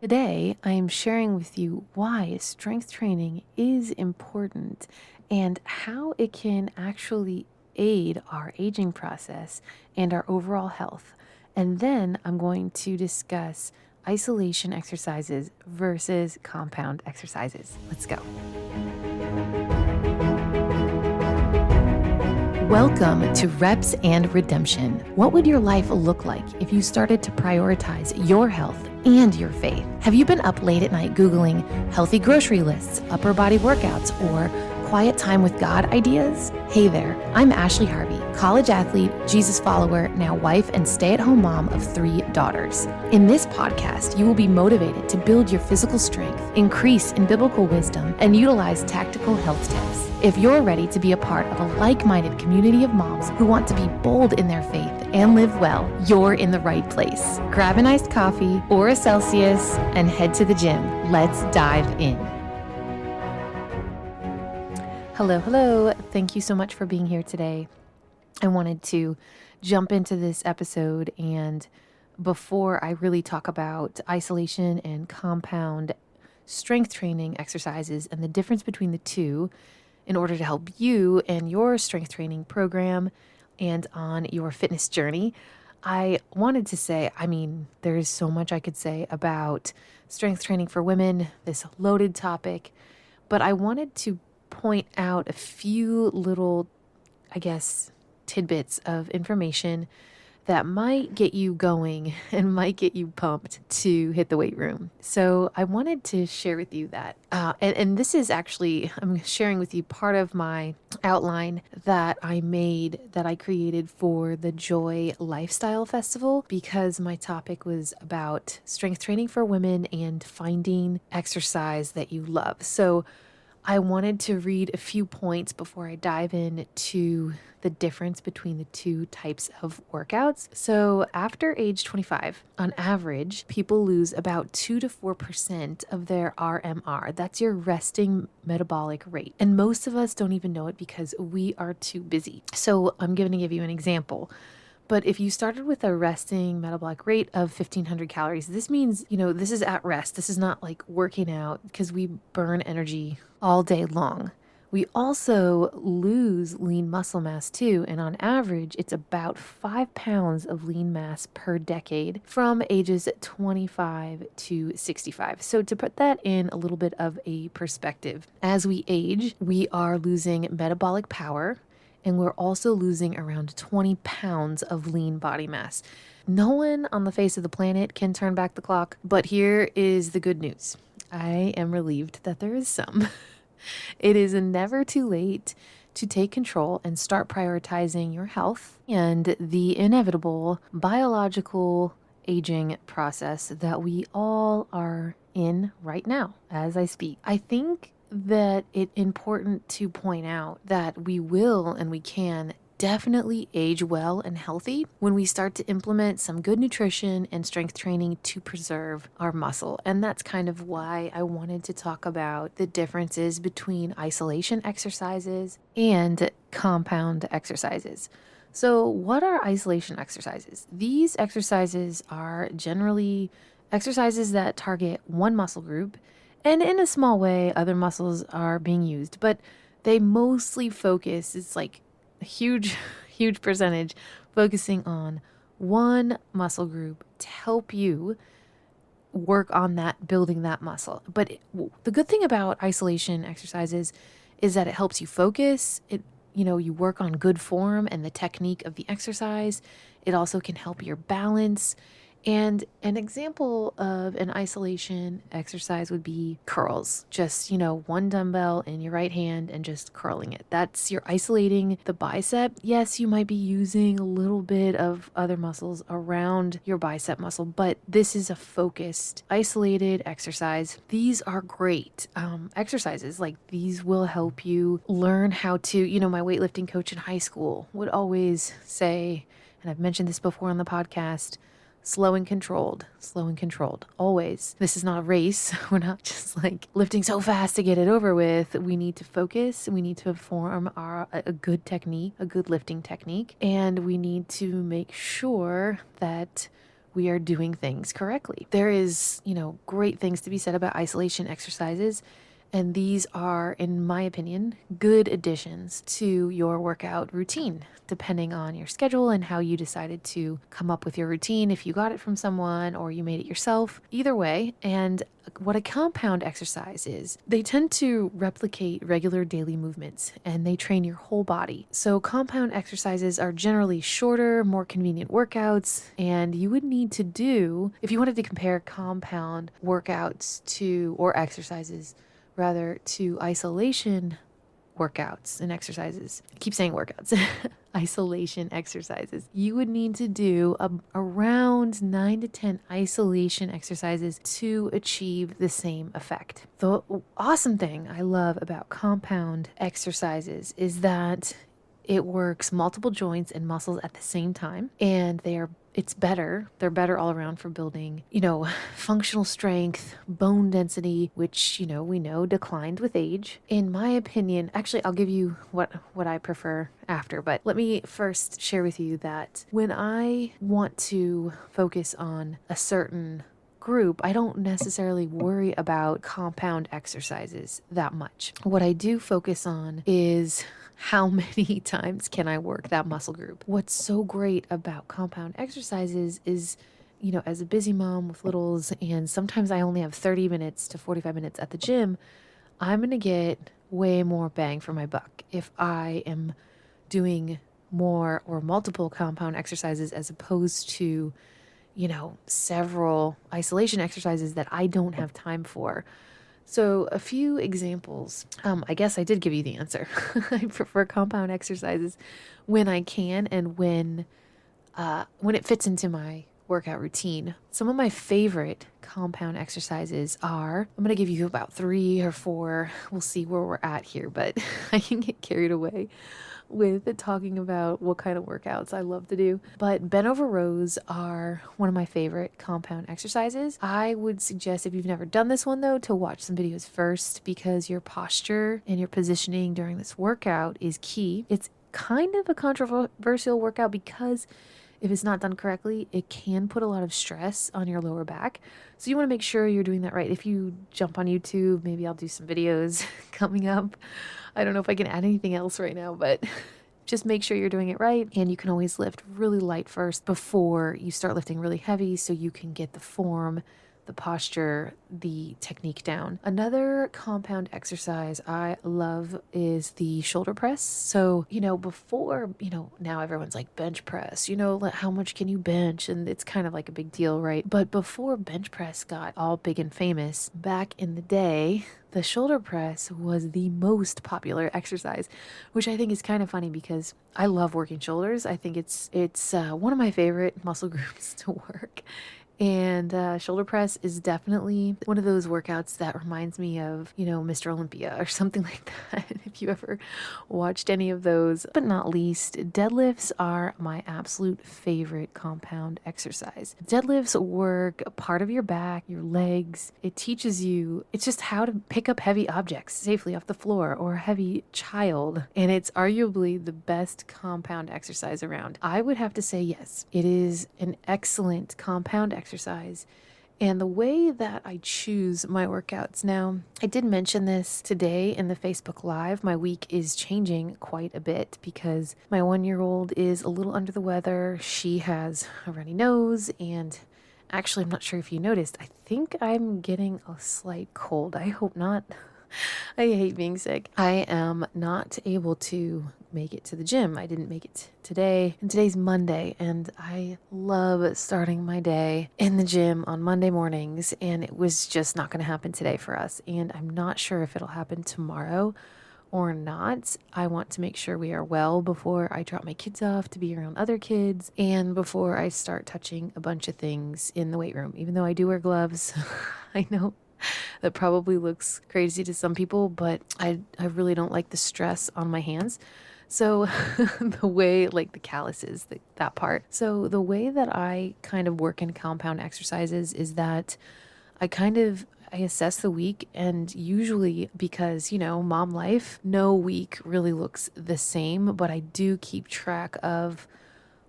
Today, I am sharing with you why strength training is important and how it can actually aid our aging process and our overall health. And then I'm going to discuss isolation exercises versus compound exercises. Let's go. Welcome to Reps and Redemption. What would your life look like if you started to prioritize your health and your faith? Have you been up late at night Googling healthy grocery lists, upper body workouts, or quiet time with God ideas? Hey there, I'm Ashley Harvey, college athlete, Jesus follower, now wife and stay-at-home mom of 3 daughters. In this podcast, you will be motivated to build your physical strength, increase in biblical wisdom, and utilize tactical health tips. If you're ready to be a part of a like-minded community of moms who want to be bold in their faith and live well, you're in the right place. Grab an iced coffee or a Celsius and head to the gym. Let's dive in. Hello. Thank you so much for being here today. I wanted to jump into this episode, and before I really talk about isolation and compound strength training exercises and the difference between the two in order to help you and your strength training program and on your fitness journey, I wanted to say, there is so much I could say about strength training for women, this loaded topic, but I wanted to point out a few little, tidbits of information that might get you going and might get you pumped to hit the weight room. So I wanted to share with you that. And this is actually, I'm sharing with you part of my outline that I created for the Joy Lifestyle Festival, because my topic was about strength training for women and finding exercise that you love. So I wanted to read a few points before I dive into the difference between the two types of workouts. So after age 25, on average, people lose about 2 to 4% of their RMR. That's your resting metabolic rate. And most of us don't even know it because we are too busy. So I'm going to give you an example. But if you started with a resting metabolic rate of 1,500 calories, this means, this is at rest. This is not like working out, because we burn energy all day long. We also lose lean muscle mass too. And on average, it's about 5 pounds of lean mass per decade from ages 25 to 65. So to put that in a little bit of a perspective, as we age, we are losing metabolic power, and we're also losing around 20 pounds of lean body mass. No one on the face of the planet can turn back the clock, but here is the good news. I am relieved that there is some. It is never too late to take control and start prioritizing your health and the inevitable biological aging process that we all are in right now as I speak. I think that it's important to point out that we will and we can definitely age well and healthy when we start to implement some good nutrition and strength training to preserve our muscle. And that's kind of why I wanted to talk about the differences between isolation exercises and compound exercises. So what are isolation exercises? These exercises are generally exercises that target one muscle group, and in a small way, other muscles are being used, but they mostly focus, it's like a huge percentage, focusing on one muscle group to help you work on that, building that muscle. But the good thing about isolation exercises is that it helps you focus. You work on good form and the technique of the exercise. It also can help your balance. And an example of an isolation exercise would be curls. Just, one dumbbell in your right hand and just curling it. You're isolating the bicep. Yes, you might be using a little bit of other muscles around your bicep muscle, but this is a focused, isolated exercise. These are great exercises. Like, these will help you learn how to, my weightlifting coach in high school would always say, and I've mentioned this before on the podcast, slow and controlled, always. This is not a race. We're not just like lifting so fast to get it over with. We need to focus. We need to form a good technique, a good lifting technique. And we need to make sure that we are doing things correctly. There is, great things to be said about isolation exercises. And these are, in my opinion, good additions to your workout routine, depending on your schedule and how you decided to come up with your routine, if you got it from someone or you made it yourself. Either way, and what a compound exercise is, they tend to replicate regular daily movements and they train your whole body. So compound exercises are generally shorter, more convenient workouts, and you would need to do, if you wanted to compare compound workouts to, or exercises, rather, to isolation workouts and exercises. I keep saying workouts. Isolation exercises. You would need to do around 9 to 10 isolation exercises to achieve the same effect. The awesome thing I love about compound exercises is that it works multiple joints and muscles at the same time, and they're better all around for building, functional strength, bone density, which, we know declined with age. In my opinion, actually, I'll give you what I prefer after, but let me first share with you that when I want to focus on a certain group, I don't necessarily worry about compound exercises that much. What I do focus on is how many times can I work that muscle group. What's so great about compound exercises is, as a busy mom with littles, and sometimes I only have 30 minutes to 45 minutes at the gym, I'm going to get way more bang for my buck if I am doing more or multiple compound exercises as opposed to several isolation exercises that I don't have time for. So a few examples. I guess I did give you the answer. I prefer compound exercises when I can and when it fits into my workout routine. Some of my favorite compound exercises are, I'm going to give you about 3 or 4. We'll see where we're at here, but I can get carried away with talking about what kind of workouts I love to do. But bent over rows are one of my favorite compound exercises. I would suggest, if you've never done this one though, to watch some videos first, because your posture and your positioning during this workout is key. It's kind of a controversial workout because if it's not done correctly, it can put a lot of stress on your lower back. So you want to make sure you're doing that right. If you jump on YouTube, maybe I'll do some videos coming up. I don't know if I can add anything else right now, but just make sure you're doing it right. And you can always lift really light first before you start lifting really heavy so you can get the form, the posture, the technique down. Another compound exercise I love is the shoulder press. So, before, now everyone's like bench press, how much can you bench? And it's kind of like a big deal, right? But before bench press got all big and famous, back in the day, the shoulder press was the most popular exercise, which I think is kind of funny because I love working shoulders. I think it's one of my favorite muscle groups to work. And shoulder press is definitely one of those workouts that reminds me of, Mr. Olympia or something like that. If you ever watched any of those. But not least, deadlifts are my absolute favorite compound exercise. Deadlifts work a part of your back, your legs. It teaches you, it's just how to pick up heavy objects safely off the floor or a heavy child. And it's arguably the best compound exercise around. I would have to say yes, it is an excellent compound exercise. And the way that I choose my workouts now, I did mention this today in the Facebook Live. My week is changing quite a bit because my 1-year-old is a little under the weather. She has a runny nose, and actually, I'm not sure if you noticed, I think I'm getting a slight cold. I hope not. I hate being sick. I am not able to make it to the gym. I didn't make it today, and today's Monday, and I love starting my day in the gym on Monday mornings, and it was just not going to happen today for us, and I'm not sure if it'll happen tomorrow or not. I want to make sure we are well before I drop my kids off to be around other kids and before I start touching a bunch of things in the weight room, even though I do wear gloves. I know that probably looks crazy to some people, but I really don't like the stress on my hands. So the way, like the calluses, that part. So the way that I kind of work in compound exercises is that I assess the week, and usually, because, mom life, no week really looks the same, but I do keep track of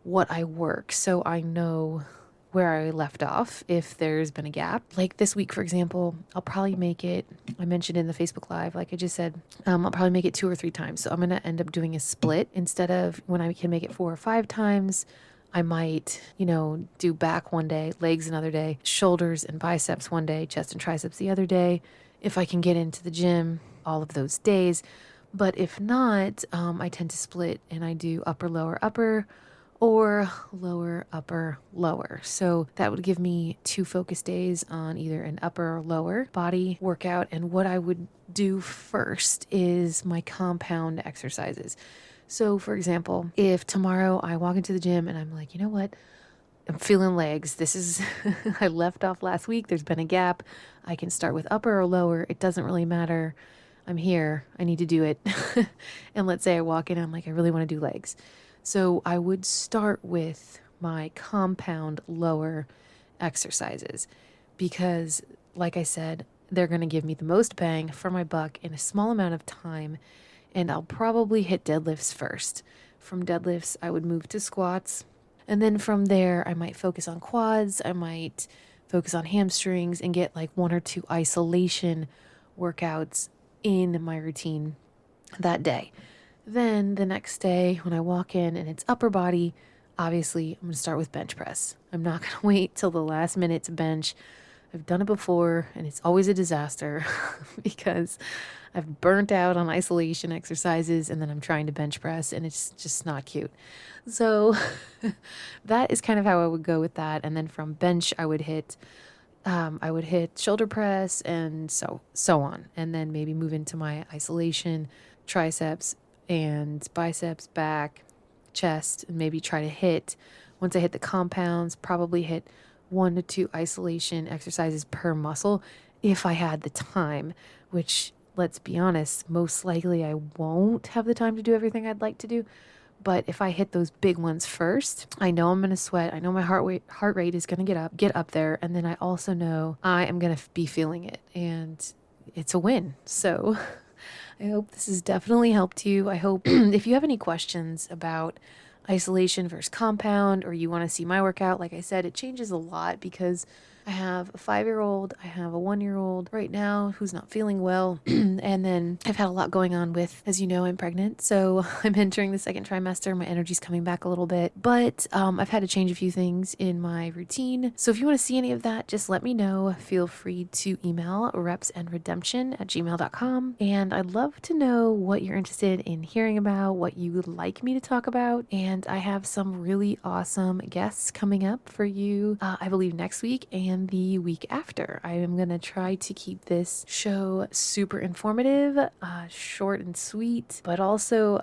what I work. So I know where I left off if there's been a gap. Like this week, for example, I'll probably make it, I mentioned in the Facebook Live, like I just said, I'll probably make it 2 or 3 times. So I'm going to end up doing a split instead of when I can make it 4 or 5 times. I might, do back one day, legs another day, shoulders and biceps one day, chest and triceps the other day. If I can get into the gym all of those days. But if not, I tend to split and I do upper, lower, upper, or lower, upper, lower. So that would give me 2 focus days on either an upper or lower body workout. And what I would do first is my compound exercises. So for example, if tomorrow I walk into the gym and I'm like, you know what? I'm feeling legs. This is, I left off last week. There's been a gap. I can start with upper or lower. It doesn't really matter. I'm here. I need to do it. And let's say I walk in and I'm like, I really want to do legs. So I would start with my compound lower exercises because, like I said, they're going to give me the most bang for my buck in a small amount of time. And I'll probably hit deadlifts first. From deadlifts, I would move to squats. And then from there, I might focus on quads. I might focus on hamstrings and get like 1 or 2 isolation workouts in my routine that day. Then the next day when I walk in and it's upper body, obviously I'm going to start with bench press. I'm not going to wait till the last minute to bench. I've done it before and it's always a disaster because I've burnt out on isolation exercises and then I'm trying to bench press and it's just not cute. So that is kind of how I would go with that. And then from bench, I would hit shoulder press and so on. And then maybe move into my isolation, triceps and biceps, back, chest, and maybe try to hit, once I hit the compounds, probably hit 1 to 2 isolation exercises per muscle if I had the time, which, let's be honest, most likely I won't have the time to do everything I'd like to do. But if I hit those big ones first, I know I'm going to sweat. I know my heart rate is going to get up there. And then I also know I am going to be feeling it and it's a win. So I hope this has definitely helped you. I hope if you have any questions about isolation versus compound, or you want to see my workout, like I said, it changes a lot because I have a 5-year-old, I have a 1-year-old right now who's not feeling well. And then I've had a lot going on with, as you know, I'm pregnant. So I'm entering the 2nd trimester. My energy's coming back a little bit, but I've had to change a few things in my routine. So if you want to see any of that, just let me know. Feel free to email repsandredemption@gmail.com. And I'd love to know what you're interested in hearing about, what you would like me to talk about. And I have some really awesome guests coming up for you, I believe next week and the week after. I am going to try to keep this show super informative, short and sweet, but also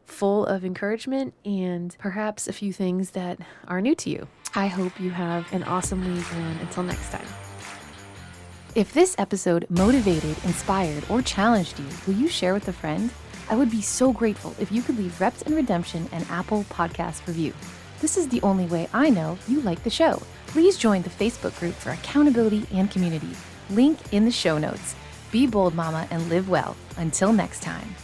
full of encouragement and perhaps a few things that are new to you. I hope you have an awesome week, and until next time. If this episode motivated, inspired, or challenged you, will you share with a friend? I would be so grateful if you could leave Reps and Redemption an Apple Podcast review. This is the only way I know you like the show. Please join the Facebook group for accountability and community. Link in the show notes. Be bold, mama, and live well. Until next time.